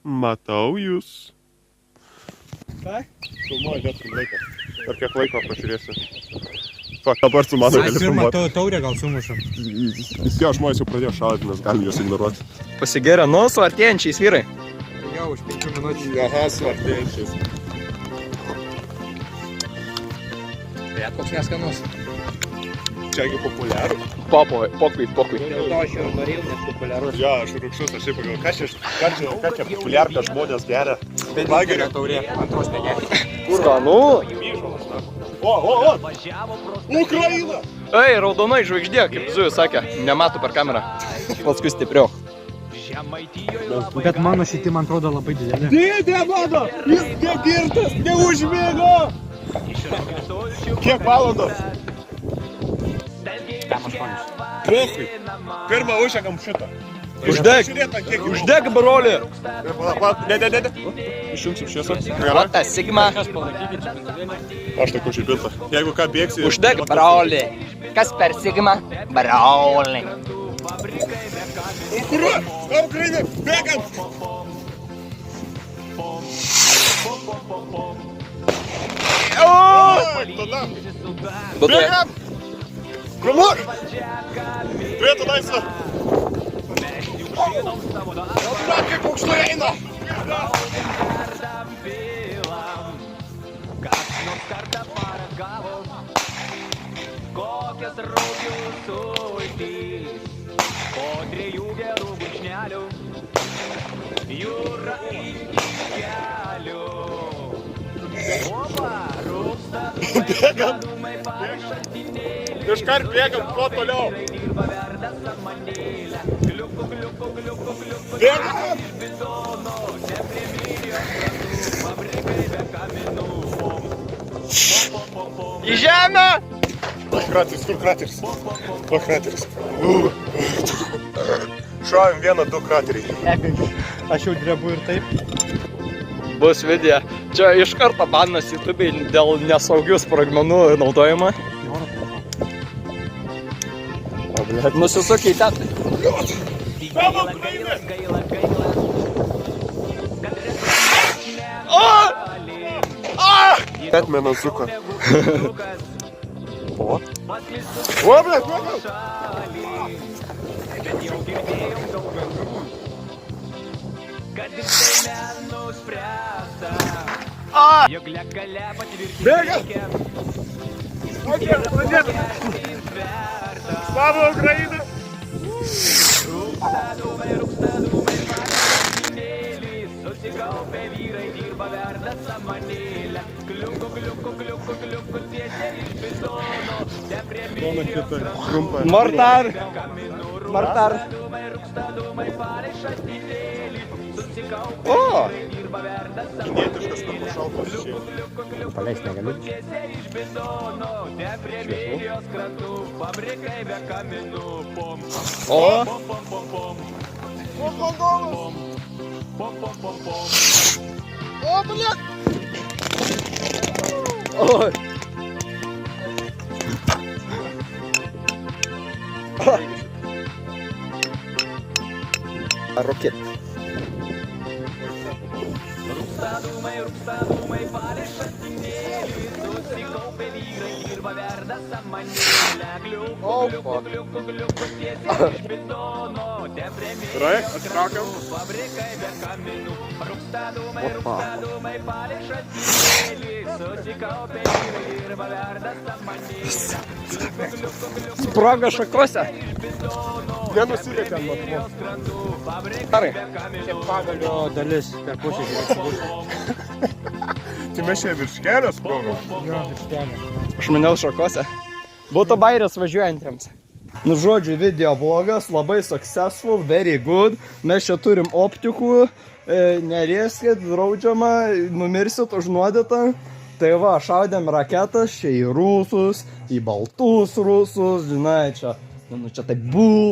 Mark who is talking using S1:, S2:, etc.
S1: Matau jūs.
S2: Ką?
S1: Filmuoju net laiką. Per kiek laiko pažiūrėsiu. Fak, dabar su mano gali
S2: Pirmą
S1: filmuoti.
S2: taurę gal sumušam.
S1: Jo, žmonės jau pradėjo šaudyti, mes galim juos ignoruoti.
S3: Pasigėrė, nu, su artėjančiais vyrai.
S2: Jau už 5 minučių.
S1: Aha, su artėjančiais.
S2: Bet koks neskanus.
S1: Čiagi populiarų.
S3: Pokvai.
S2: Dėl to aš jau norėjau, nes populiarus.
S1: Jo, aš rūkščius, aš šiaip pagalvoju, ką čia populiarką žmonės geria.
S2: Vienintelė taurė, antros negeria.
S3: Skanu.
S1: O! Ukraina!
S3: Ei, raudonai žvaigždė, kaip Zujus sakė. Nemato per kamerą. Paskui stipriau.
S2: Bet mano šitie, man atrodo, labai didelė.
S1: Dėdė mano! Jis negirtas, neužmėgo! Kiek valandos? Pochui! Pirmą užėgam šitą.
S3: Uždeg, broli.
S1: Ne. Išjungsim šviesą. Gerai.
S3: Ta Sigma.
S1: Aš tai kušipilta. Jeigu ką bėgsi...
S3: Uždeg, broli. Kas per Sigma? Broli.
S1: Ukraina! Bėgam! Bėgam! Krumur! Turėtų laisvą! Atrat, kaip aukštai eina!
S4: Kokias raugių sultys, po 3 gerų gurkšnelių, jūra iki kelių. Opa, rūksta dūmai parašaltinėlį.
S1: Iškart bėgam, kuo toliau.
S4: Dirba verda samanėlę. Kliuku.
S1: Bėgam!
S4: Bizono, neprimyrijos kratų, fabrikai be kaminų.
S3: Į žemę!
S1: Krateris, kur krateris? O krateris. Šovim 1-2 krateriai.
S2: Epic. Aš jau drebu ir taip.
S3: Bus video. Čia iš karto banas YouTube dėl nesaugių sprogmenų naudojimo. Nusisuk į ten.
S1: Batmanas zuko. O, blėt, bėgam!
S4: Bet jau girdėjom daug gandrų, kad ir tai nenuspręsta, jog legale patvirtinti reikia.
S1: Slava Ukraina!
S4: Rūksta dūmai, parašinėlį, susikaupę vyrai dirba verda samanėlę. Kliuku, tiesiai iš bizono, te prie myrijos krantų.
S3: Mortar.
S4: Rūksta dūmai, parašinėlį, susikaupę
S3: O!
S4: vyrai dirba verda
S1: Kinietiškas
S4: samanėlę.
S1: pašalpas šiaip.
S2: Paleist negaliu.
S4: Tiesiai iš bizono, te prie myrijos krantų, fabrikai be kaminų.
S3: O!
S1: O, blėt!
S3: Oi! Roket.
S4: Rūksta dūmai, parašinėlį, susikaupę vyrai dirba verda samanėlę. Kliuku, tiesiai iš bizono, te prie
S1: Gerai,
S4: myrijos
S1: atsitraukiam.
S4: fabrikai be kaminų. Rūksta dūmai, parašinėlį, susikaupę vyrai dirba verda samanėlę.
S3: Sprogo šakose.
S1: Nenusilietėm nuo to.
S3: Gerai.
S2: Čia pagalio dalis per pusę žiūrėti.
S1: Tai mes čia virš kelio sprogom.
S2: Jo, iš ten.
S3: Aš maniau šakose. Būtų bairės važiuojantiems. Nu, žodžiu, video vlogas, labai successful, very good. Mes čia turim optikų, nerieskit, draudžiama, numirsit užnuodytą. Tai va, šaudėm raketas čia į rusus, į baltus rusus, žinai, čia, nu, čia taip